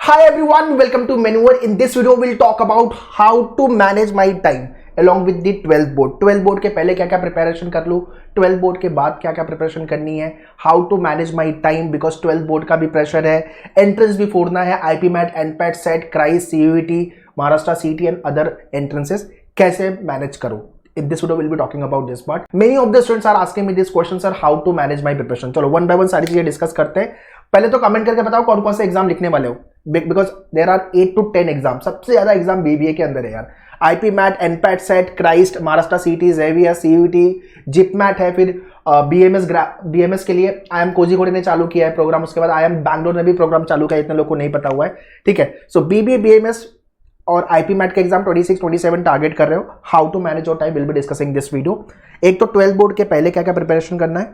Hi everyone, welcome to Maneuver. In this video, we'll talk about how to manage my time along with the 12th board. 12th board के पहले क्या क्या preparation कर लूँ, 12th board के बाद क्या क्या प्रिपरेशन करनी है, how to manage my time because 12th board का भी प्रेशर है, एंट्रेंस भी फोड़ना है, IPMAT, NPAT, SET, Christ, CUET, Maharashtra CET and other entrances कैसे मैनेज करूँ. In this video, we'll be talking about this part. Many of the students are asking me this question, sir, how to manage my preparation. चलो one by one सारी चीजें discuss करते हैं. पहले तो comment करके बताओ कौन कौन से एग्जाम लिखने वाले हो, because there are 8 to 10 exam. सबसे ज्यादा एग्जाम बीबीए के अंदर है यार. IPMAT, NPAT, SET, Christ, Maharashtra CET, Xavier, CUT, zip mat है, फिर बीएमएस के लिए आई एम कोझीकोड ने चालू किया है प्रोग्राम. उसके बाद आई एम बैंगलोर ने भी प्रोग्राम चालू किया, इतने लोग को नहीं पता हुआ है. ठीक है, सो बीबीए, बीएमएस और आईपी मैट के एग्जाम 26-27 टारगेट कर रहे हो. How to manage your time will be discussing this video. एक तो 12th बोर्ड के पहले क्या क्या प्रिपरेशन करना है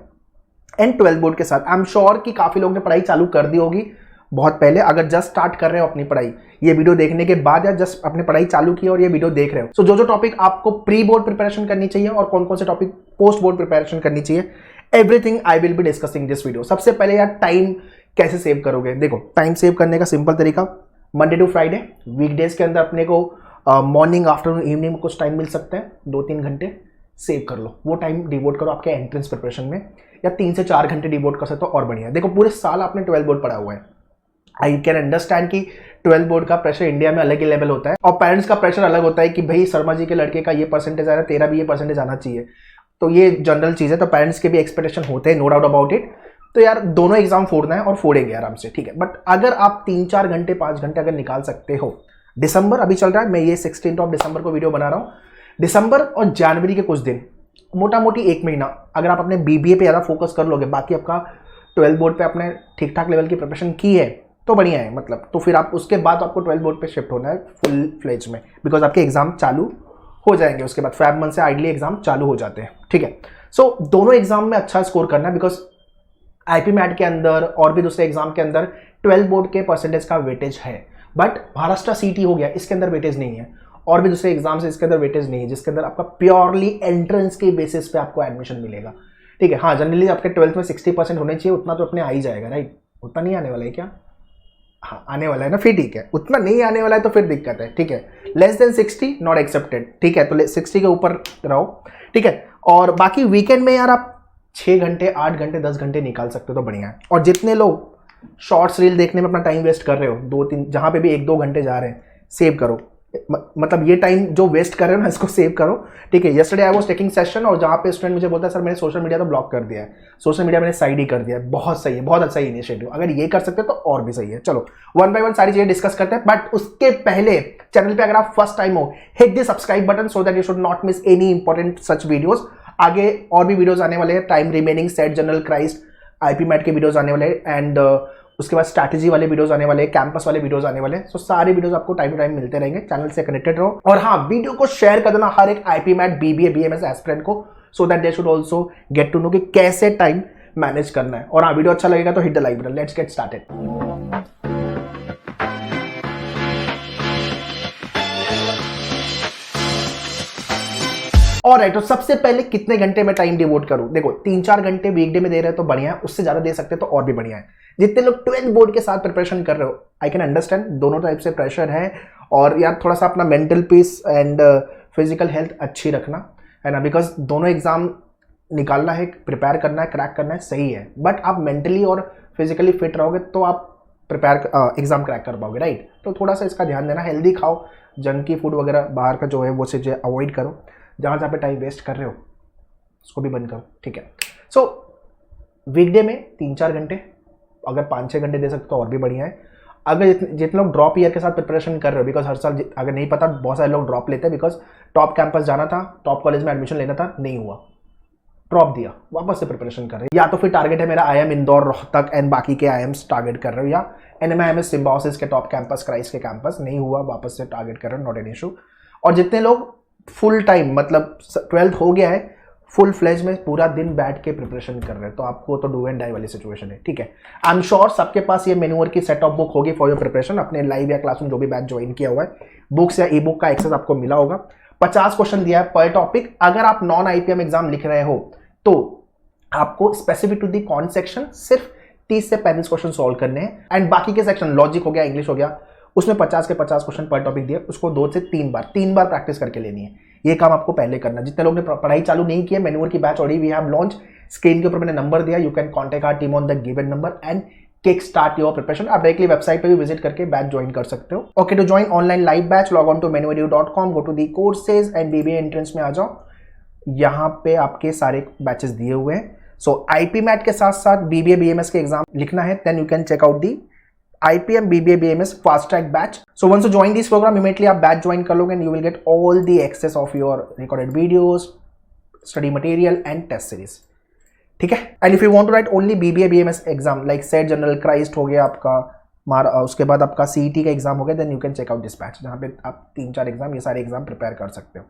एंड 12th बोर्ड के साथ. आई एम श्योर कि काफी लोग ने पढ़ाई चालू कर दी होगी बहुत पहले. अगर जस्ट स्टार्ट कर रहे हो अपनी पढ़ाई ये वीडियो देखने के बाद, या जस्ट अपनी पढ़ाई चालू की और ये वीडियो देख रहे हो, सो जो टॉपिक आपको प्री बोर्ड प्रिपरेशन करनी चाहिए और कौन कौन से टॉपिक पोस्ट बोर्ड प्रिपरेशन करनी चाहिए, everything I will be discussing this video. सबसे पहले यार टाइम कैसे सेव करोगे. देखो, टाइम सेव करने का सिंपल तरीका, मंडे टू फ्राइडे वीकडेज के अंदर अपने को मॉर्निंग, आफ्टरनून, इवनिंग में कुछ टाइम मिल सकते हैं, 2-3 घंटे सेव कर लो. वो टाइम डिवोट करो आपके एंट्रेंस प्रिपरेशन में, या 3 से 4 घंटे डिवोट कर सकते हो और बढ़िया. देखो, पूरे साल आपने 12th बोर्ड पढ़ा हुआ है. आई कैन अंडरस्टैंड कि 12th बोर्ड का प्रेशर इंडिया में अलग ही लेवल होता है और पेरेंट्स का प्रेशर अलग होता है कि भाई शर्मा जी के लड़के का ये परसेंटेज आ रहा है, तेरा भी ये परसेंटेज आना चाहिए. तो ये जनरल चीज़ है, तो पेरेंट्स के भी एक्सपेक्टेशन होते हैं, नो डाउट अबाउट इट. तो यार दोनों एग्जाम फोड़ना है और फोड़ेंगे आराम से. ठीक है, बट अगर आप 3-4 घंटे 5 घंटे अगर निकाल सकते हो, दिसंबर अभी चल रहा है, मैं ये 16 दिसंबर को वीडियो बना रहा हूँ. दिसंबर और जनवरी के कुछ दिन, मोटा मोटी 1 महीना अगर आप अपने बीबीए पे ज़्यादा फोकस कर लोगे, बाकी आपका 12th बोर्ड पे आपने ठीक ठाक लेवल की प्रिपरेशन की है तो बढ़िया है. मतलब तो फिर आप उसके बाद आपको 12th बोर्ड पे शिफ्ट होना है फुल फ्लेज में, बिकॉज आपके एग्जाम चालू हो जाएंगे. उसके बाद फेब मंथ से आइडली एग्जाम चालू हो जाते हैं. ठीक है, सो दोनों एग्जाम में अच्छा स्कोर करना है, बिकॉज आईपी मैट के अंदर और भी दूसरे एग्जाम के अंदर 12th बोर्ड के परसेंटेज का वेटेज है. बट महाराष्ट्र सीटी हो गया, इसके अंदर वेटेज नहीं है, और भी दूसरे एग्जाम्स है इसके अंदर वेटेज नहीं है, जिसके अंदर आपका प्योरली एंट्रेंस के बेसिस पे आपको एडमिशन मिलेगा. ठीक है, हाँ, जनरली आपके 12th में 60% होने चाहिए, उतना तो अपने आ ही जाएगा, राइट. उतना नहीं आने वाला है क्या? हाँ, आने वाला है ना, फिर ठीक है. उतना नहीं आने वाला है तो फिर दिक्कत है. ठीक है, लेस देन 60 नॉट एक्सेप्टेड. ठीक है, तो 60 के ऊपर रहो. ठीक है, और बाकी वीकेंड में यार आप 6 घंटे, 8 घंटे, 10 घंटे निकाल सकते हो तो बढ़िया है. और जितने लोग शॉर्ट्स रील देखने में अपना टाइम वेस्ट कर रहे हो, 2-3 जहाँ पे भी 1-2 घंटे जा रहे हैं, सेव करो. मतलब ये टाइम जो वेस्ट कर रहे हो ना, इसको सेव करो. ठीक है, yesterday I was taking session और जहाँ पे स्टूडेंट मुझे बोलता है सर मैंने सोशल मीडिया तो ब्लॉक कर दिया है, सोशल मीडिया मैंने साइड ही कर दिया है. बहुत सही है, बहुत अच्छा इनिशिएटिव. अगर ये कर सकते हो तो और भी सही है. चलो वन बाय वन सारी चीजें डिस्कस करते हैं, बट उसके पहले चैनल पे अगर आप फर्स्ट टाइम हो, hit the subscribe button so that you should not miss any important such videos. आगे और भी वीडियोस आने वाले हैं, time remaining, SET, general, Christ, IPMAT के वीडियोस आने वाले हैं, एंड उसके बाद स्ट्रैटेजी वाले वीडियोस आने वाले हैं, कैंपस वाले वीडियोस आने वाले हैं. सो सारे वीडियोस आपको टाइम टू टाइम मिलते रहेंगे. चैनल से कनेक्टेड रहो, और हाँ, वीडियो को शेयर कर देना हर एक IPMAT, BBA, BMS aspirant को, so that they should also get to know कि कैसे टाइम मैनेज करना है. और हाँ, वीडियो अच्छा लगेगा तो hit the like button. Let's get started. Alright, तो सबसे पहले कितने घंटे में टाइम डिवोट करूं. देखो, 3-4 घंटे वीकडे में दे रहे हो तो बढ़िया है, उससे ज्यादा दे सकते तो और भी बढ़िया है. जितने लोग 12th बोर्ड के साथ प्रिपरेशन कर रहे हो, आई कैन अंडरस्टैंड, दोनों टाइप से प्रेशर है, और यार थोड़ा सा अपना mental peace and physical health अच्छी रखना है ना, बिकॉज दोनों एग्जाम निकालना है, प्रिपेयर करना है, क्रैक करना है, सही है. बट आप मेंटली और फिजिकली फिट रहोगे तो आप एग्जाम क्रैक कर पाओगे, राइट. तो थोड़ा सा इसका ध्यान देना. हेल्दी खाओ, जंकी फूड वगैरह बाहर का जो है वो चीज़ें अवॉइड करो. जहाँ पे टाइम वेस्ट कर रहे हो उसको भी बंद करो. ठीक है, सो वीकडे में 3-4 घंटे, अगर 5-6 घंटे दे सकते तो और भी बढ़िया है. अगर जितने लोग ड्रॉप ईयर के साथ प्रिपरेशन कर रहे हो, बिकॉज हर साल, अगर नहीं पता, बहुत सारे लोग ड्रॉप लेते हैं, बिकॉज टॉप कैंपस जाना था, टॉप कॉलेज में एडमिशन लेना था, नहीं हुआ, ड्रॉप दिया, वापस से प्रिपरेशन कर रहे हैं. या तो फिर टारगेट है मेरा IIM इंदौर, रोहतक एंड बाकी के IIMs टारगेट कर रहे हो, या NMIMS सिम्बायोसिस के टॉप कैंपस, क्राइस्ट के कैंपस, नहीं हुआ, वापस से टारगेट कर रहे हो, नॉट एन इशू. और जितने लोग फुल टाइम, मतलब 12th हो गया है, फुल फ्लेज में पूरा दिन बैठ के प्रिपरेशन कर रहे हैं, तो आपको तो डू एंड डाई वाली सिचुएशन है. ठीक है, आई एम श्योर सबके पास ये मेन्यूअर की सेट ऑफ बुक होगी फॉर योर प्रिपरेशन. अपने लाइव या क्लासरूम जो भी बैच ज्वाइन किया हुआ है, बुक्स या ई बुक का एक्सेस आपको मिला होगा. 50 क्वेश्चन दिया है पर टॉपिक. अगर आप नॉन IPM एग्जाम लिख रहे हो तो आपको स्पेसिफिक टू दी कौन सेक्शन सिर्फ 30 से 35 क्वेश्चन सॉल्व करने हैं। एंड बाकी के सेक्शन लॉजिक हो गया, इंग्लिश हो गया, उसमें 50 के 50 क्वेश्चन पर टॉपिक दिए, उसको 2 से 3 बार प्रैक्टिस करके लेनी है। ये काम आपको पहले करना है। जितने लोग ने पढ़ाई चालू नहीं की है, मैन्योर की batch already we have launch, screen के ऊपर मैंने नंबर दिया, you can contact our team on the given number and kick start your preparation. आप डायरेक्टली वेबसाइट पे भी विजिट करके बैच ज्वाइन कर सकते हो। Okay, to join online live batch log on to manuedu.com, go to the courses and BBA entrance में आ जाओ। यहाँ पे आपके सारे बैचेस दिए हुए हैं। सो आईपी मैट के साथ साथ बीबीए बीएमएस के एग्जाम लिखना है, then you can check out the IPM BBA BMS fast track batch. So once you join this program, immediately आप batch join कर लोगे and you will get all the access of your recorded videos, study material and test series. ठीक है? And if you want to write only BBA BMS exam like set general Christ हो गया आपका, उसके बाद आपका CET का exam हो गया, then you can check out this batch जहाँ पे आप 3-4 एग्जाम, ये सारे एग्जाम प्रिपेयर कर सकते हो।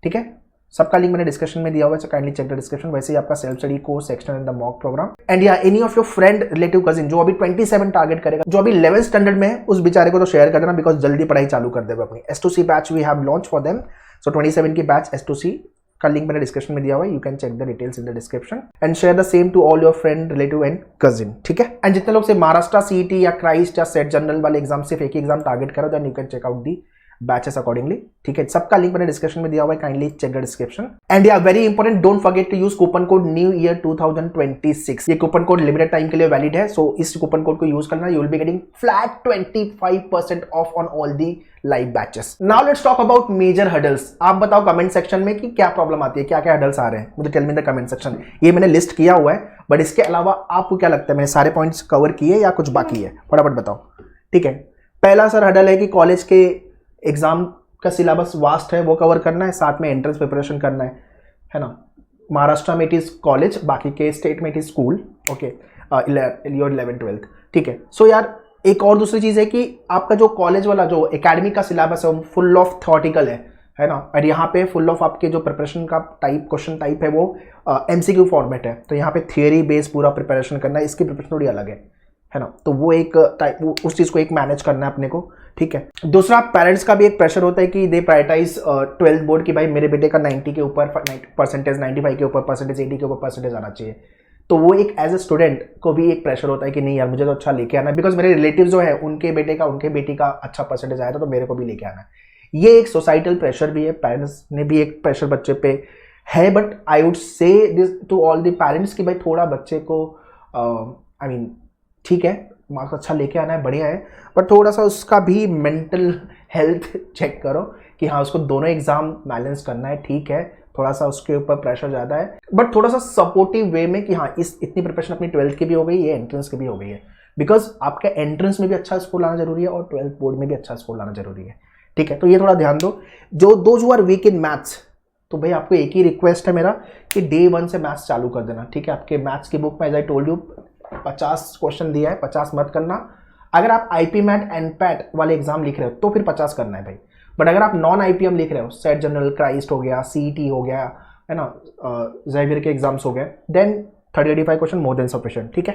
ठीक है? सबका लिंक मैंने डिस्क्रिप्शन में दिया हुआ है, so kindly check the description. वैसे ही आपका self study course section in the mock program and yeah any of your friend relative cousin जो अभी 27 टारगेट करेगा, जो अभी 11th स्टैंडर्ड में है, उस बेचारे को तो शेयर कर देना, बिकॉज जल्दी पढ़ाई चालू कर देगा अपनी। S2C batch we have launch for them, so 27 की बैच S2C का लिंक मैंने डिस्क्रिप्शन में दिया हुआ है, you can check the details in the description and share the same to all your friend relative and cousin. ठीक है? And जितने लोग से महाराष्ट्र CET या क्राइस्ट या सेट जनरल वाले एग्जाम सिर्फ एक ही एग्जाम टारगेट करो, then you can check out the batches accordingly. ठीक है? सबका लिंक मैंने डिस्क्रिप्शन में दिया हुआ है, kindly check the description. And yeah very important, don't forget to use coupon code new year 2026। ये कूपन कोड लिमिटेड टाइम के लिए वैलिड है, सो इस कूपन कोड को यूज करना, you will be getting flat 25% off on all the live batches. Now let's talk about major hurdles. आप बताओ comment section में कि क्या प्रॉब्लम आती है, क्या क्या हर्डल्स आ रहे हैं, मुझे tell me in the comment section. ये मैंने लिस्ट किया हुआ है, बट इसके अलावा आपको क्या लगता है, मैंने सारे पॉइंट्स कवर किए या कुछ बाकी है, फटाफट बताओ। ठीक है? पहला सर हर्डल है कि कॉलेज के एग्जाम का सिलेबस वास्ट है, वो कवर करना है, साथ में एंट्रेंस प्रिपरेशन करना है ना। महाराष्ट्र में इट इज कॉलेज, बाकी के स्टेट में it is school. Okay, your 11th-12th। ठीक है? सो यार एक और दूसरी चीज है कि आपका जो कॉलेज वाला जो एकेडमिक का सिलेबस है वो फुल ऑफ थ्योरेटिकल है ना, और यहाँ पे फुल ऑफ आपके जो प्रिपरेशन का टाइप, क्वेश्चन टाइप है वो MCQ फॉर्मेट है, तो यहाँ पे थियरी बेस्ड पूरा प्रिपरेशन करना है, इसकी प्रिपरेशन थोड़ी अलग है ना, तो वो एक टाइप, उस चीज़ को एक मैनेज करना है अपने को। ठीक है? दूसरा, पेरेंट्स का भी एक प्रेशर होता है कि दे प्रायोरिटाइज 12th बोर्ड की भाई मेरे बेटे का 90 के ऊपर परसेंटेज, 95 के ऊपर परसेंटेज, 80 के ऊपर परसेंटेज आना चाहिए। तो वो एक एज ए स्टूडेंट को भी एक प्रेशर होता है कि नहीं यार मुझे तो अच्छा लेके आना है, बिकॉज मेरे रिलेटिव जो है उनके बेटे का, उनके बेटी का अच्छा परसेंटेज आया था, तो मेरे को भी लेके आना है। ये एक सोसाइटल प्रेशर भी है, पेरेंट्स ने भी एक प्रेशर बच्चे पे है, but I would say this to all the parents कि भाई थोड़ा बच्चे को आई मीन ठीक है मार्क्स अच्छा लेके आना है, बढ़िया है, बट थोड़ा सा उसका भी मेंटल हेल्थ चेक करो कि हाँ उसको दोनों एग्जाम बैलेंस करना है। ठीक है, थोड़ा सा उसके ऊपर प्रेशर ज़्यादा है, बट थोड़ा सा सपोर्टिव वे में कि हाँ इस इतनी प्रिपरेशन अपनी 12th की भी हो गई है, एंट्रेंस की भी हो गई है, बिकॉज आपका एंट्रेंस में भी अच्छा स्कोर लाना जरूरी है और 12th बोर्ड में भी अच्छा स्कोर लाना जरूरी है। ठीक है? तो ये थोड़ा ध्यान दो। जो those who are weak in maths, तो भाई आपको एक ही रिक्वेस्ट है मेरा कि डे 1 से मैथ्स चालू कर देना। ठीक है? आपके मैथ्स की बुक में as I told you 50 question दिया है, 50 मत करना। अगर आप आईपी मैट एंड पैट वाले एग्जाम लिख रहे हो तो फिर 50 करना है भाई, बट अगर आप नॉन IPM लिख रहे हो, सेट जनरल क्राइस्ट हो गया, CET हो गया, है ना, ज़ेवियर के एग्जाम्स हो गए, then 30-85 question more than sufficient. ठीक है?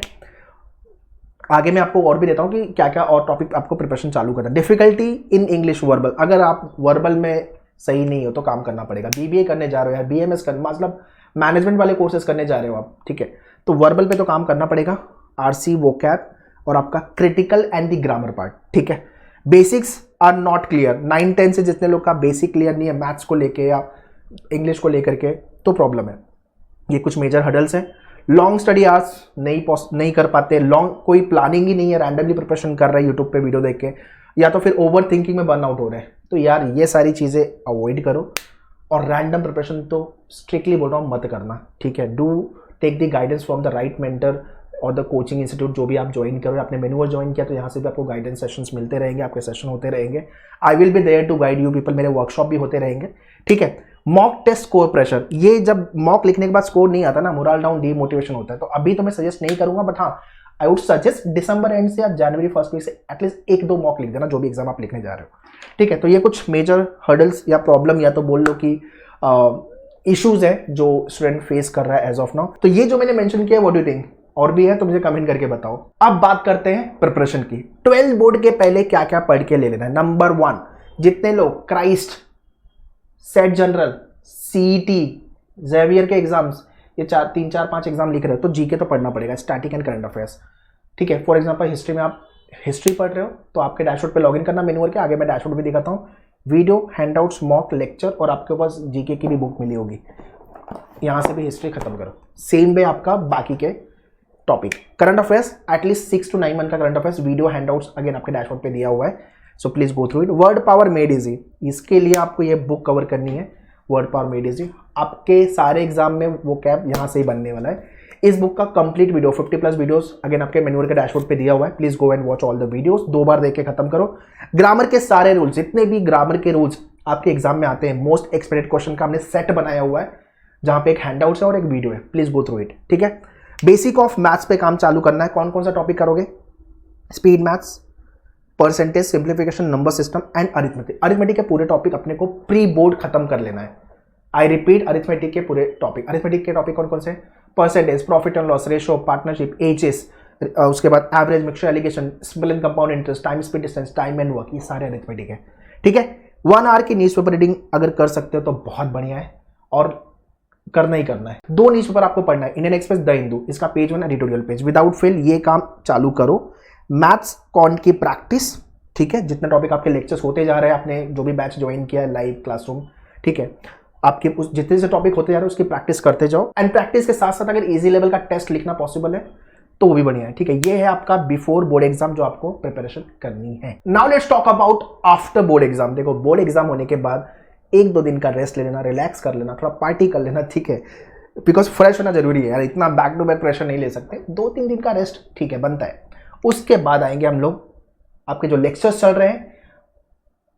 आगे मैं आपको और भी देता हूँ कि क्या क्या और टॉपिक आपको प्रिपरेशन चालू करना है। डिफिकल्टी इन इंग्लिश वर्बल, अगर आप वर्बल में सही नहीं हो तो काम करना पड़ेगा। BBA करने जा रहे हो या BMS करना, मतलब मैनेजमेंट वाले कोर्सेज करने जा रहे हो आप, ठीक है, तो वर्बल पे तो काम करना पड़ेगा। RC, वोकैब और आपका critical and the grammar part. ठीक है? बेसिक्स आर नॉट क्लियर, 9-10 से जितने लोग का बेसिक क्लियर नहीं है मैथ्स को लेके या इंग्लिश को लेकर के, तो प्रॉब्लम है। ये कुछ मेजर हडल्स हैं। लॉन्ग स्टडी आवर्स नहीं कर पाते, लॉन्ग कोई प्लानिंग ही नहीं है, रैंडमली प्रिपरेशन कर रहे हैं यूट्यूब पे वीडियो देख के, या तो फिर ओवर थिंकिंग में बर्न आउट हो रहे हैं। तो यार ये सारी चीज़ें अवॉइड करो, और रैंडम प्रिपरेशन तो स्ट्रिक्टली बोल रहा हूँ मत करना। ठीक है? Do take the guidance from the right mentor और द कोचिंग इंस्टीट्यूट जो भी आप ज्वाइन करो। आपने मैन्युअल ज्वाइन किया तो यहाँ से भी आपको गाइडेंस सेशंस मिलते रहेंगे, आपके सेशन होते रहेंगे। I will be there to guide you people, मेरे वर्कशॉप भी होते रहेंगे। ठीक है? मॉक टेस्ट स्कोर प्रेशर, ये जब मॉक लिखने के बाद स्कोर नहीं आता ना, मोरल डाउन, डीमोटिवेशन होता है। तो अभी तो मैं सजेस्ट नहीं करूंगा, बट हाँ I would suggest December and से या जनवरी फर्स्ट वीक से एटलीस्ट 1-2 मॉक लिख देना जो भी एग्जाम आप लिखने जा रहे हो। ठीक है? तो ये कुछ मेजर हर्डल्स या प्रॉब्लम या तो बोल लो कि इश्यूज है जो स्टूडेंट फेस कर रहा है एज ऑफ नाउ। तो ये जो मैंने मेंशन किया, व्हाट डू यू थिंक, और भी है तो मुझे कमेंट करके बताओ। अब बात करते हैं प्रिपरेशन की। 12th बोर्ड के पहले क्या क्या पढ़ के ले लेना है। नंबर 1, जितने लोग Christ, set general, CET, Xavier के एग्जाम्स, ये 3-4-5 एग्जाम लिख रहे हो तो जीके तो पढ़ना पड़ेगा, स्टैटिक एंड करंट अफेयर्स। ठीक है। फॉर एग्जाम्पल हिस्ट्री में आप हिस्ट्री पढ़ रहे हो तो आपके डैशबोर्ड पे लॉगिन करना मेन्यू करके, आगे मैं डैशबोर्ड भी दिखाता हूँ, वीडियो, हैंडआउट्स, मॉक लेक्चर, और आपके पास जीके की भी बुक मिली होगी, यहाँ से भी हिस्ट्री खत्म करो। सेम वे आपका बाकी के topic, current affairs at least 6 to 9 month का current affairs, video, handouts again आपके डैशबोर्ड पे दिया हुआ है, so please go through it. Word power made easy, इसके लिए आपको ये बुक कवर करनी है, वर्ड पावर मेड इजी। आपके सारे एग्जाम में वो कैब यहाँ से ही बनने वाला है। इस बुक का कंप्लीट वीडियो 50+ वीडियोस अगेन आपके मेन्यू के डैशबोर्ड पे दिया हुआ है, please go and watch all the videos, 2 बार देख के खत्म करो। ग्रामर के सारे रूल्स, जितने भी ग्रामर के रूल्स आपके एग्जाम में आते हैं, मोस्ट एक्सपेक्टेड क्वेश्चन का हमने सेट बनाया हुआ है, जहां पे एक हैंडआउट्स है और एक वीडियो है, प्लीज गो थ्रू इट, ठीक है। बेसिक ऑफ मैथ्स पे काम चालू करना है। कौन कौन सा टॉपिक करोगे? Speed maths, percentage, simplification, number system and arithmetic. Arithmetic के पूरे टॉपिक अपने को प्री बोर्ड खत्म कर लेना है। आई रिपीट, अरिथमेटिक के पूरे टॉपिक। अरिथमेटिक के टॉपिक कौन कौन से? Percentage, profit and loss ratio, partnership, ages, उसके बाद average, mixture, alligation, simple and compound interest, time, speed, distance, time and work, ये सारे अरिथमेटिक है, ठीक है। 1 आवर की न्यूज़पेपर रीडिंग अगर कर सकते हो तो बहुत बढ़िया है, और करना ही करना है। 2 न्यूज़पेपर आपको पढ़ना है, इंडियन एक्सप्रेस, द हिंदू, इसका page 1 editorial page, without fail ये काम चालू करो। मैथ्स कॉन्ट की प्रैक्टिस, ठीक है, जितने टॉपिक आपके लेक्चर्स होते जा रहे हैं, आपने जो भी बैच ज्वाइन किया है लाइव क्लासरूम, ठीक है, आपके उस जितने से टॉपिक होते जा रहे हैं उसकी प्रैक्टिस करते जाओ। एंड प्रैक्टिस के साथ साथ अगर इजी लेवल का टेस्ट लिखना पॉसिबल है तो वो भी बढ़िया है, ठीक है। ये है आपका बिफोर बोर्ड एग्जाम जो आपको प्रिपरेशन करनी है। Now let's talk about after board exam. देखो, बोर्ड एग्जाम होने के बाद 1-2 दिन का रेस्ट ले लेना, रिलैक्स कर लेना, थोड़ा पार्टी कर लेना, ठीक है, बिकॉज फ्रेश होना जरूरी है यार, इतना बैक टू बैक प्रेशर नहीं ले सकते। 2-3 दिन का रेस्ट ठीक है, बनता है। उसके बाद आएंगे हम लोग, आपके जो लेक्चर्स चल रहे हैं,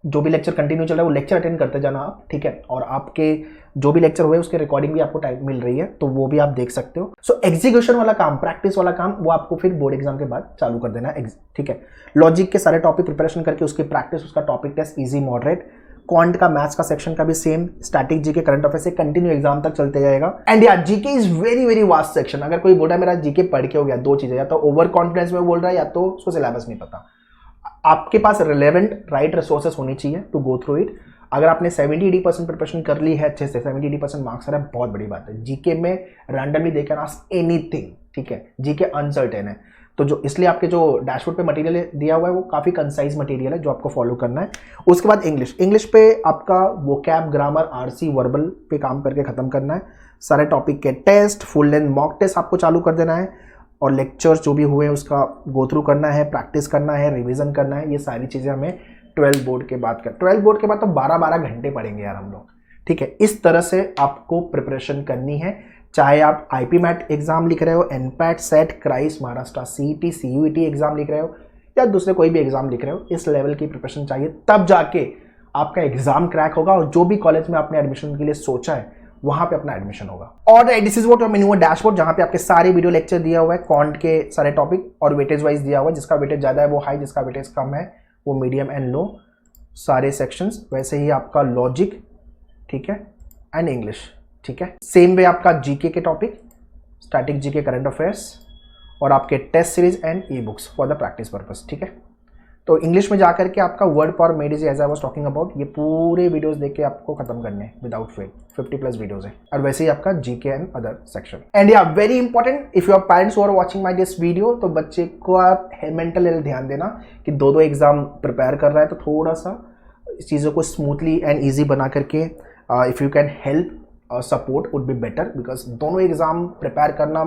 जो भी लेक्चर कंटिन्यू चल रहा है वो लेक्चर अटेंड करते जाना आप, ठीक है, और आपके जो भी लेक्चर हुए उसके रिकॉर्डिंग भी आपको टाइम मिल रही है तो वो भी आप देख सकते हो। सो एग्जीक्यूशन वाला काम, प्रैक्टिस वाला काम, वो आपको फिर बोर्ड एग्जाम के बाद चालू कर देना है, ठीक है। लॉजिक के सारे टॉपिक प्रिपरेशन करके उसकी प्रैक्टिस, उसका topic test easy moderate, quant का मैथ्स का सेक्शन का भी same, static GK current affair से कंटिन्यू एग्जाम तक चलते जाएगा। एंड यार GK is very very vast section. अगर कोई बोला मेरा जीके पढ़ के हो गया, 2 चीजें, या तो ओवर कॉन्फिडेंस में बोल रहा है या तो उसको सिलेबस नहीं पता। आपके पास रिलेवेंट राइट रिसोर्सेस होनी चाहिए टू गो थ्रू इट। अगर आपने 70-80% प्रिपरेशन कर ली है अच्छे से, 70-80% मार्क्स आ रहा है, बहुत बड़ी बात है। जीके में randomly they can ask anything, ठीक है, जीके अनसर्टेन है, तो जो इसलिए आपके जो डैशबोर्ड पे मटेरियल दिया हुआ है वो काफ़ी कंसाइज मटेरियल है जो आपको फॉलो करना है। उसके बाद इंग्लिश पे आपका वोकैब, ग्रामर, आरसी, वर्बल पे काम करके खत्म करना है। सारे टॉपिक के test, full length mock test आपको चालू कर देना है, और लेक्चर्स जो भी हुए हैं उसका गो थ्रू करना है, प्रैक्टिस करना है, रिवीजन करना है। ये सारी चीज़ें हमें 12 बोर्ड के बाद 12 बोर्ड के बाद तो 12-12 घंटे पढ़ेंगे यार हम लोग, ठीक है। इस तरह से आपको प्रिपरेशन करनी है, चाहे आप आईपी मैट एग्जाम लिख रहे हो, NPAT, SET, Christ, Maharashtra, CET, CUET exam लिख रहे हो, या दूसरे कोई भी एग्जाम लिख रहे हो, इस लेवल की प्रिपरेशन चाहिए, तब जाके आपका एग्जाम क्रैक होगा और जो भी कॉलेज में आपने एडमिशन के लिए सोचा है वहां पे अपना एडमिशन होगा। और this is what menu dashboard, जहां पे आपके सारे वीडियो लेक्चर दिया हुआ है, क्वांट के सारे टॉपिक, और वेटेज वाइज दिया हुआ है, जिसका वेटेज ज्यादा है वो हाई, जिसका वेटेज कम है वो मीडियम एंड लो, सारे सेक्शंस। वैसे ही आपका लॉजिक, ठीक है, एंड इंग्लिश, ठीक है। सेम वे आपका जीके के topic, static GK, current affairs, और आपके test series and e books for the practice purpose, ठीक है। तो इंग्लिश में जाकर के आपका word power made easy, as I was talking about, ये पूरे वीडियोस देख के आपको खत्म करने हैं विदाउट फेल, 50+ वीडियोस है। और वैसे ही आपका GK and other section. And yeah very important, if your parents are watching my this video, तो बच्चे को आप मेंटल हेल्थ ध्यान देना कि 2 एग्जाम प्रिपेयर कर रहा है, तो थोड़ा सा इस चीज़ों को स्मूथली एंड ईजी बना करके if you can help support would be better, because दोनों एग्जाम प्रिपेयर करना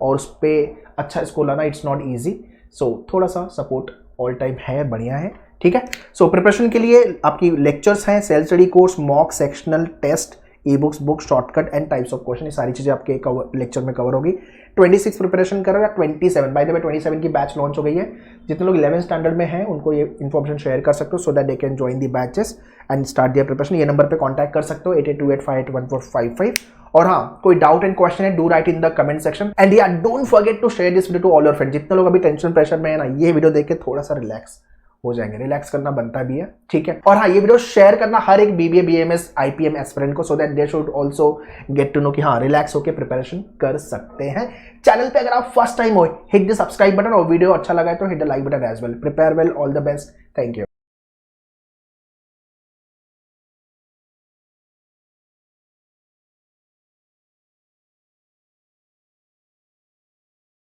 और उस पर अच्छा स्कोर लाना इट्स नॉट ईजी। सो थोड़ा सा सपोर्ट ऑल टाइम है, बढ़िया है, ठीक है। सो प्रिपरेशन के लिए आपकी लेक्चर्स हैं, self study course, mock, sectional test, e books, book, shortcut and types of question, ये सारी चीज़ें आपके लेक्चर में कवर होगी। 26 प्रिपरेशन करो या 27, बाय द वे 27 की बैच लॉन्च हो गई है। जितने लोग 11th स्टैंडर्ड में हैं उनको ये इन्फॉर्मेशन शेयर कर सकते हो, so that they can join the batches and start their preparation. ये नंबर पे कांटेक्ट कर सकते हो 8828581455। और हाँ, कोई डाउट एंड क्वेश्चन है, do write in the comment section. And yeah don't forget to share this video to all your friends. जितने लोग अभी टेंशन प्रेशर में है ना, ये वीडियो देख के थोड़ा सा रिलैक्स हो जाएंगे, रिलैक्स करना बनता भी है, ठीक है। और हाँ, ये वीडियो शेयर करना हर एक बीबीए, बीएमएस, आईपीएम एस्पिरेंट को, so that they should also get to know कि हाँ, रिलैक्स होकर प्रिपरेशन कर सकते हैं। चैनल पे अगर आप फर्स्ट टाइम हो, हिट द सब्सक्राइब बटन, और वीडियो अच्छा लगा है तो hit the like button as well. Prepare well, all the best, thank you.